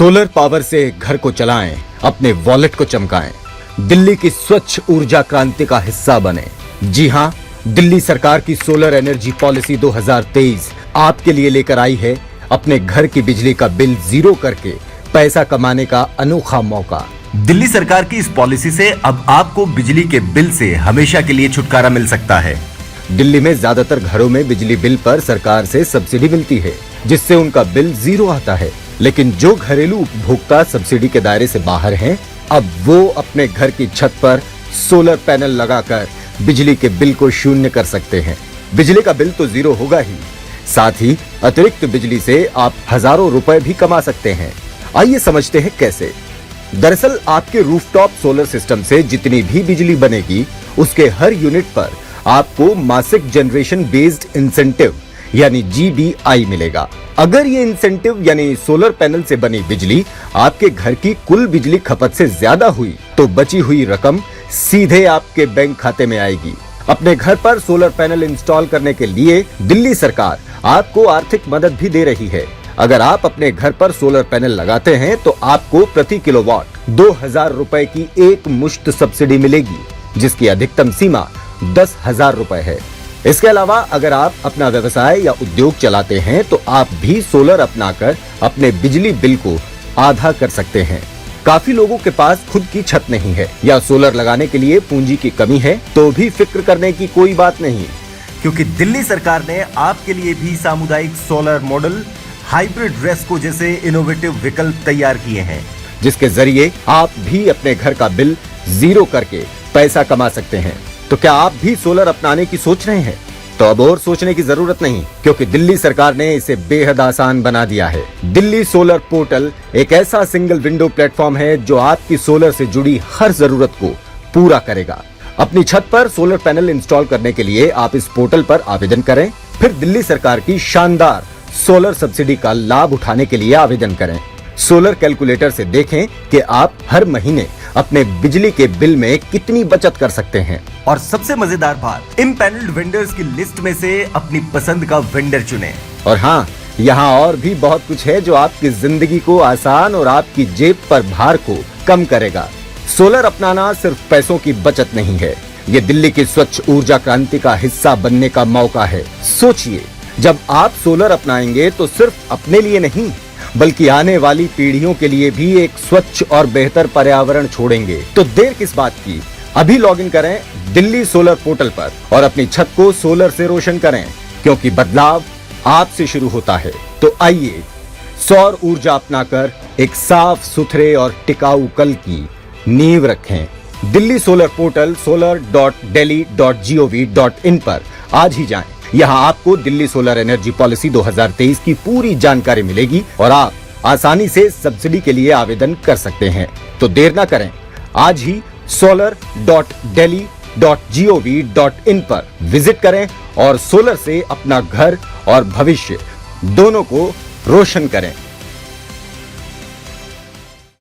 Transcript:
Solar power से घर को चलाएं, अपने वॉलेट को चमकाएं, दिल्ली की स्वच्छ ऊर्जा क्रांति का हिस्सा बने। जी हां, दिल्ली सरकार की सोलर एनर्जी पॉलिसी 2023 आपके लिए लेकर आई है अपने घर की बिजली का बिल जीरो करके पैसा कमाने का अनोखा मौका। दिल्ली सरकार की इस पॉलिसी से अब आपको बिजली के बिल से हमेशा के लिए छुटकारा मिल सकता है। दिल्ली में ज्यादातर घरों में बिजली बिल पर सरकार से सब्सिडी मिलती है, जिससे उनका बिल जीरो आता है। लेकिन जो घरेलू उपभोक्ता सब्सिडी के दायरे से बाहर हैं, अब वो अपने घर की छत पर सोलर पैनल लगाकर बिजली के बिल को शून्य कर सकते हैं। बिजली का बिल तो जीरो होगा ही, साथ ही अतिरिक्त बिजली से आप हजारों रुपए भी कमा सकते हैं। आइए समझते हैं कैसे। दरअसल आपके रूफटॉप सोलर सिस्टम से जितनी भी बिजली बनेगी, उसके हर यूनिट पर आपको मासिक जनरेशन बेस्ड इंसेंटिव यानी GBI मिलेगा। अगर ये इंसेंटिव यानी सोलर पैनल से बनी बिजली आपके घर की कुल बिजली खपत से ज्यादा हुई, तो बची हुई रकम सीधे आपके बैंक खाते में आएगी। अपने घर पर सोलर पैनल इंस्टॉल करने के लिए दिल्ली सरकार आपको आर्थिक मदद भी दे रही है। अगर आप अपने घर पर सोलर पैनल लगाते हैं तो आपको प्रति किलोवाट 2000 रुपए की एक मुश्त सब्सिडी मिलेगी, जिसकी अधिकतम सीमा 10,000 रुपए है। इसके अलावा अगर आप अपना व्यवसाय या उद्योग चलाते हैं तो आप भी सोलर अपनाकर अपने बिजली बिल को आधा कर सकते हैं। काफी लोगों के पास खुद की छत नहीं है या सोलर लगाने के लिए पूंजी की कमी है, तो भी फिक्र करने की कोई बात नहीं, क्योंकि दिल्ली सरकार ने आपके लिए भी सामुदायिक सोलर मॉडल, हाइब्रिड रेस्को जैसे इनोवेटिव विकल्प तैयार किए हैं, जिसके जरिए आप भी अपने घर का बिल जीरो करके पैसा कमा सकते हैं। तो क्या आप भी सोलर अपनाने की सोच रहे हैं? तो अब और सोचने की जरूरत नहीं, क्योंकि दिल्ली सरकार ने इसे बेहद आसान बना दिया है। दिल्ली सोलर पोर्टल एक ऐसा सिंगल विंडो प्लेटफॉर्म है जो आपकी सोलर से जुड़ी हर जरूरत को पूरा करेगा। अपनी छत पर सोलर पैनल इंस्टॉल करने के लिए आप इस पोर्टल पर आवेदन करें, फिर दिल्ली सरकार की शानदार सोलर सब्सिडी का लाभ उठाने के लिए आवेदन करें। सोलर कैलकुलेटर से देखें कि आप हर महीने अपने बिजली के बिल में कितनी बचत कर सकते हैं। और सबसे मजेदार बात, इम्पैनल्ड वेंडर्स की लिस्ट में से अपनी पसंद का वेंडर चुनें। और हाँ, यहाँ और भी बहुत कुछ है जो आपकी जिंदगी को आसान और आपकी जेब पर भार को कम करेगा। सोलर अपनाना सिर्फ पैसों की बचत नहीं है, ये दिल्ली की स्वच्छ ऊर्जा क्रांति का हिस्सा बनने का मौका है। सोचिए, जब आप सोलर अपनाएंगे तो सिर्फ अपने लिए नहीं, बल्कि आने वाली पीढ़ियों के लिए भी एक स्वच्छ और बेहतर पर्यावरण छोड़ेंगे। तो देर किस बात की, अभी लॉगिन करें दिल्ली सोलर पोर्टल पर और अपनी छत को सोलर से रोशन करें, क्योंकि बदलाव आपसे शुरू होता है। तो आइए सौर ऊर्जा अपनाकर एक साफ सुथरे और टिकाऊ कल की नींव रखें। दिल्ली सोलर पोर्टल solar.delhi.gov.in पर आज ही जाएं। यहाँ आपको दिल्ली सोलर एनर्जी पॉलिसी 2023 की पूरी जानकारी मिलेगी और आप आसानी से सब्सिडी के लिए आवेदन कर सकते हैं। तो देर ना करें, आज ही solar.delhi.gov.in पर विजिट करें और सोलर से अपना घर और भविष्य दोनों को रोशन करें।